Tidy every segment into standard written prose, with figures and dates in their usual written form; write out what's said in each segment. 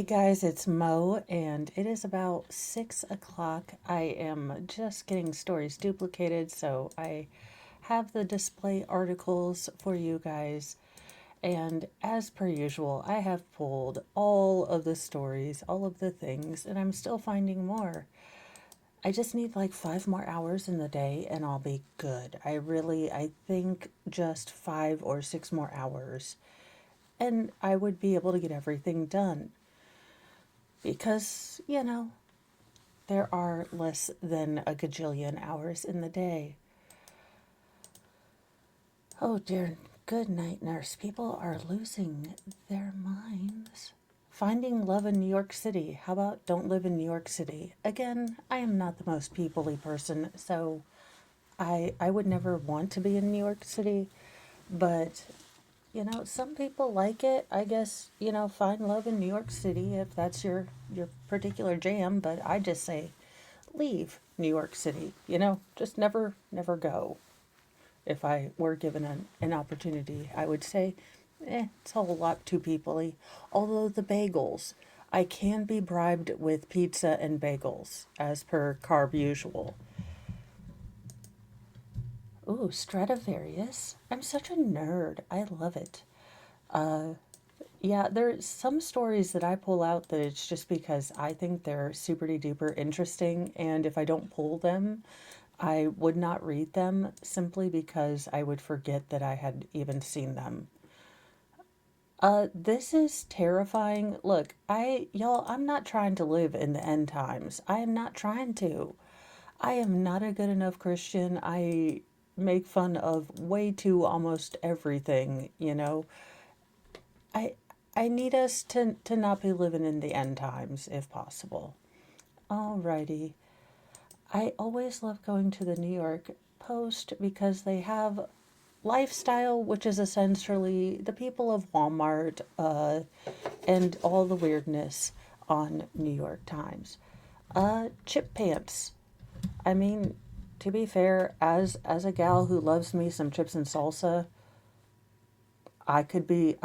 Hey guys, it's Mo, and it is about 6 o'clock. I am just getting stories duplicated, so I have the display articles for you guys. And as per usual, I have pulled all of the stories, all of the things, and I'm still finding more. I just need like 5 more hours in the day and I'll be good. I think just 5 or 6 more hours, and I would be able to get everything done because, there are less than a gajillion hours in the day. Oh dear, good night, nurse. People are losing their minds. Finding love in New York City. How about don't live in New York City? Again, I am not the most people-y person, so I would never want to be in New York City, but some people like it. I guess, find love in New York City if that's your particular jam, but I just say leave New York City, just never go. If I were given an opportunity, I would say, it's a whole lot too people-y. Although the bagels, I can be bribed with pizza and bagels, as per carb usual. Ooh, Stradivarius. I'm such a nerd. I love it. Yeah, there's some stories that I pull out that it's just because I think they're super duper interesting, and if I don't pull them, I would not read them simply because I would forget that I had even seen them. This is terrifying. Look, y'all, I'm not trying to live in the end times. I am not trying to. I am not a good enough Christian. I make fun of way too almost everything. I I need us to not be living in the end times if possible. Alrighty. I always love going to the New York Post because they have lifestyle, which is essentially the people of Walmart, and all the weirdness on New York Times. Chip pants. I mean, to be fair, as a gal who loves me some chips and salsa, I could be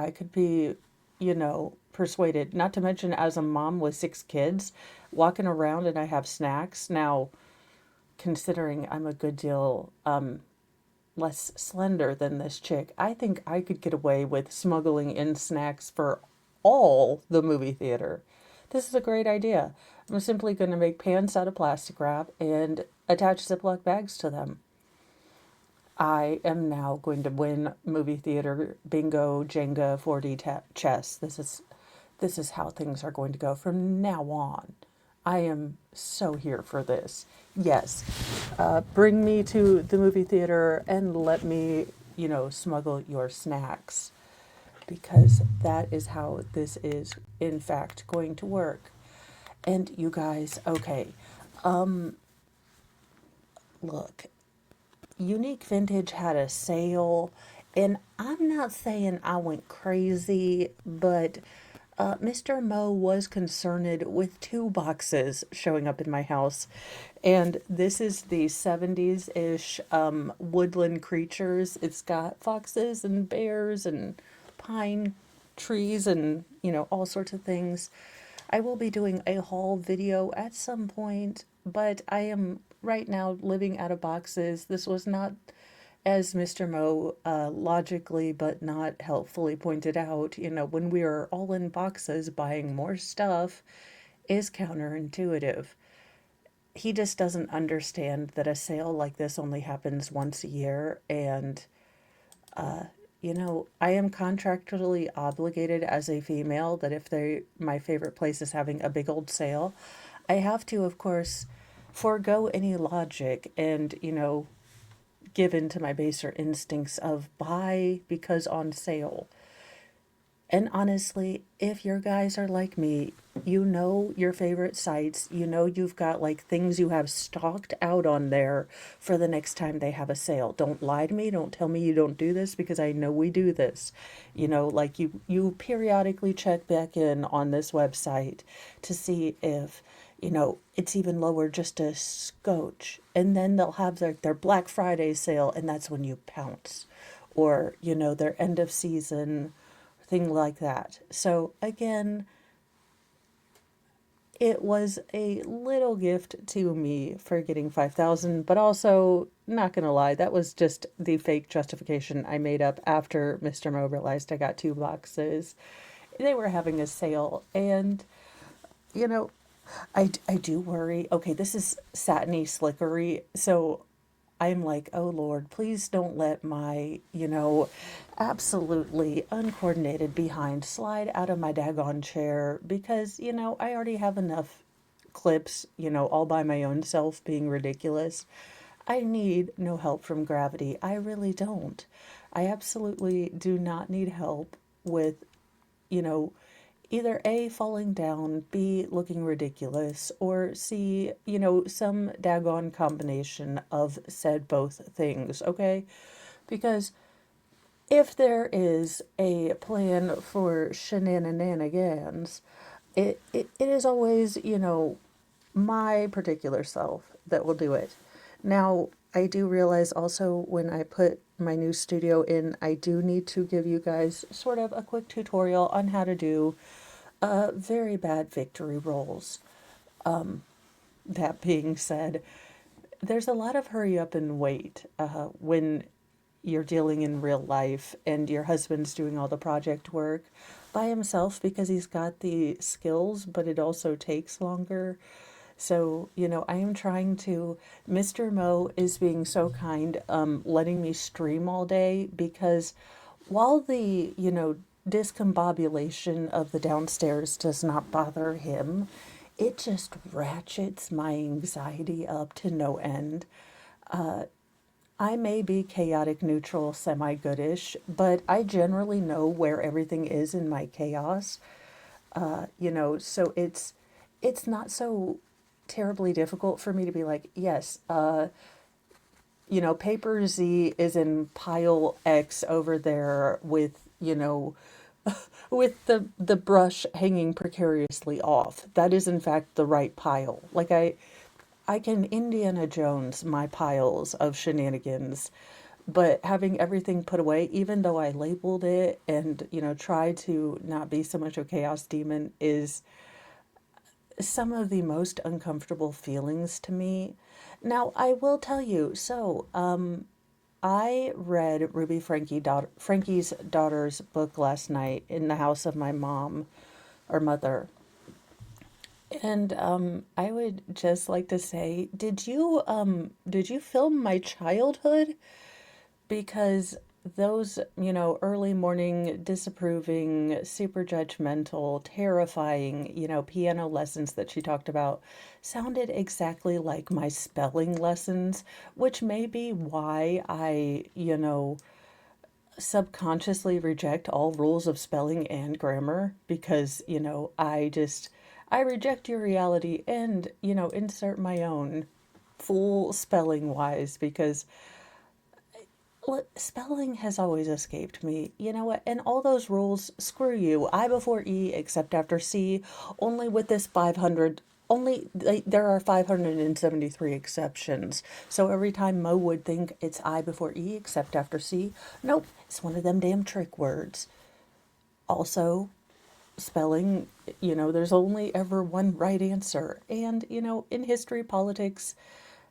persuaded. Not to mention, as a mom with 6 kids, walking around and I have snacks. Now, considering I'm a good deal less slender than this chick, I think I could get away with smuggling in snacks for all the movie theater. This is a great idea. I'm simply going to make pants out of plastic wrap and attach Ziploc bags to them. I am now going to win movie theater bingo, Jenga, 4D chess. This is how things are going to go from now on. I am so here for this. Yes, bring me to the movie theater and let me, smuggle your snacks because that is how this is, in fact, going to work. And you guys, okay, look, Unique Vintage had a sale, and I'm not saying I went crazy, but Mr. Mo was concerned with 2 boxes showing up in my house. And this is the 70s ish woodland creatures. It's got foxes and bears and pine trees and, all sorts of things. I will be doing a haul video at some point, but I am right now living out of boxes. This was not, as Mr. Mo logically but not helpfully pointed out, when we are all in boxes buying more stuff is counterintuitive. He just doesn't understand that a sale like this only happens once a year, and I am contractually obligated as a female that if my favorite place is having a big old sale, I have to, of course, forego any logic and, give in to my baser instincts of buy because on sale. And honestly, if your guys are like me, you know your favorite sites, you've got like things you have stocked out on there for the next time they have a sale. Don't lie to me, don't tell me you don't do this because I know we do this. Like you periodically check back in on this website to see if it's even lower just a scotch. And then they'll have their Black Friday sale, and that's when you pounce. Or, their end of season thing like that. So again, it was a little gift to me for getting 5,000, but also, not gonna lie, that was just the fake justification I made up after Mr. Mo realized I got two boxes. They were having a sale, and you know, I do worry. Okay, this is satiny slickery, so I'm like, oh Lord, please don't let my, absolutely uncoordinated behind slide out of my daggone chair because, I already have enough clips, all by my own self being ridiculous. I need no help from gravity. I really don't. I absolutely do not need help with, you know, either A, falling down, B, looking ridiculous, or C, some daggone combination of said both things, okay? Because if there is a plan for shenanigans, it is always, my particular self that will do it. Now, I do realize also when I put my new studio in, I do need to give you guys sort of a quick tutorial on how to do very bad victory rolls. That being said, there's a lot of hurry up and wait when you're dealing in real life and your husband's doing all the project work by himself because he's got the skills, but it also takes longer. So, I am trying to. Mr. Mo is being so kind, letting me stream all day because while the, discombobulation of the downstairs does not bother him, it just ratchets my anxiety up to no end. I may be chaotic neutral, semi goodish, but I generally know where everything is in my chaos. So it's not so terribly difficult for me to be like, yes, paper Z is in pile X over there with, with the brush hanging precariously off. That is in fact the right pile. Like I can Indiana Jones my piles of shenanigans, but having everything put away, even though I labeled it and, try to not be so much a chaos demon, is some of the most uncomfortable feelings to me. Now, I will tell you, I read Frankie's daughter's book last night in the house of my mom or mother. And I would just like to say, did you film my childhood? Because those, early morning disapproving, super judgmental, terrifying, piano lessons that she talked about sounded exactly like my spelling lessons, which may be why I, subconsciously reject all rules of spelling and grammar because, I reject your reality and, insert my own full spelling wise because spelling has always escaped me. You know what? And all those rules, screw you. I before E, except after C. Only with this 500, there are 573 exceptions. So every time Mo would think it's I before E, except after C, nope, it's one of them damn trick words. Also, spelling, there's only ever one right answer. And, in history, politics,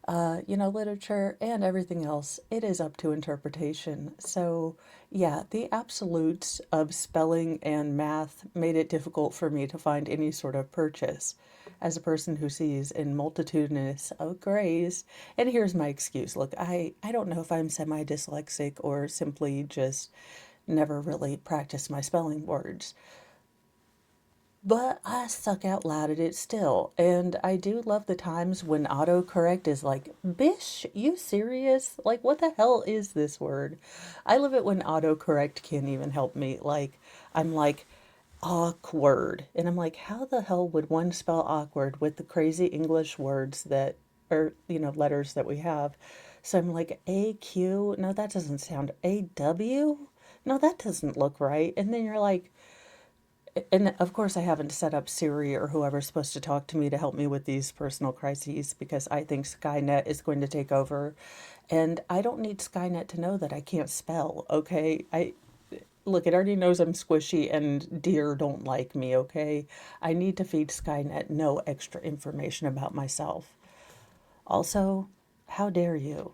literature and everything else, it is up to interpretation. So, yeah, the absolutes of spelling and math made it difficult for me to find any sort of purchase as a person who sees in multitudinous of grays. And here's my excuse. Look, I don't know if I'm semi dyslexic or simply just never really practiced my spelling words. But I suck out loud at it still. And I do love the times when autocorrect is like, Bish, you serious? Like, what the hell is this word? I love it when autocorrect can't even help me. Like, I'm like, awkward. And I'm like, how the hell would one spell awkward with the crazy English words that, or, letters that we have? So I'm like, AQ? No, that doesn't sound. AW? No, that doesn't look right. And then you're like, and of course, I haven't set up Siri or whoever's supposed to talk to me to help me with these personal crises because I think Skynet is going to take over. And I don't need Skynet to know that I can't spell, okay? Look, it already knows I'm squishy and deer don't like me, okay? I need to feed Skynet no extra information about myself. Also, how dare you?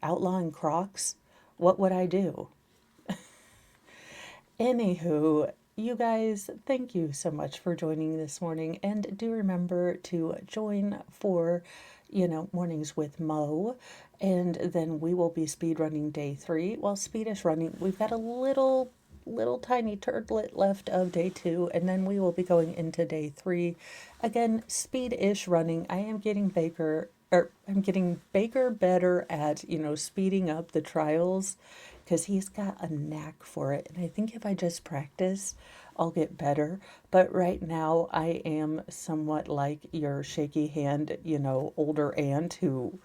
Outlawing Crocs? What would I do? Anywho, you guys, thank you so much for joining this morning. And do remember to join for, mornings with Mo. And then we will be speed running day 3. Well, speed is running. We've got a little tiny turdlet left of day 2, and then we will be going into day 3. Again, speed-ish running. I'm getting Baker better at, speeding up the trials because he's got a knack for it. And I think if I just practice, I'll get better. But right now, I am somewhat like your shaky hand, older aunt who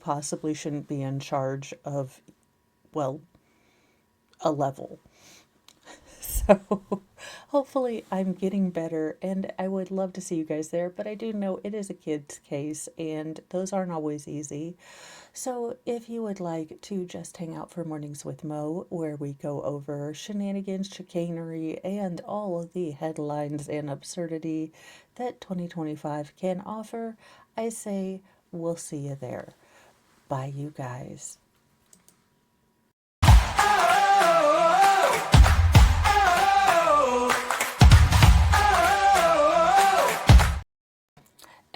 possibly shouldn't be in charge of, well, a level. So hopefully I'm getting better and I would love to see you guys there, but I do know it is a kid's case and those aren't always easy. So if you would like to just hang out for Mornings with Mo, where we go over shenanigans, chicanery, and all of the headlines and absurdity that 2025 can offer, I say we'll see you there. Bye, you guys.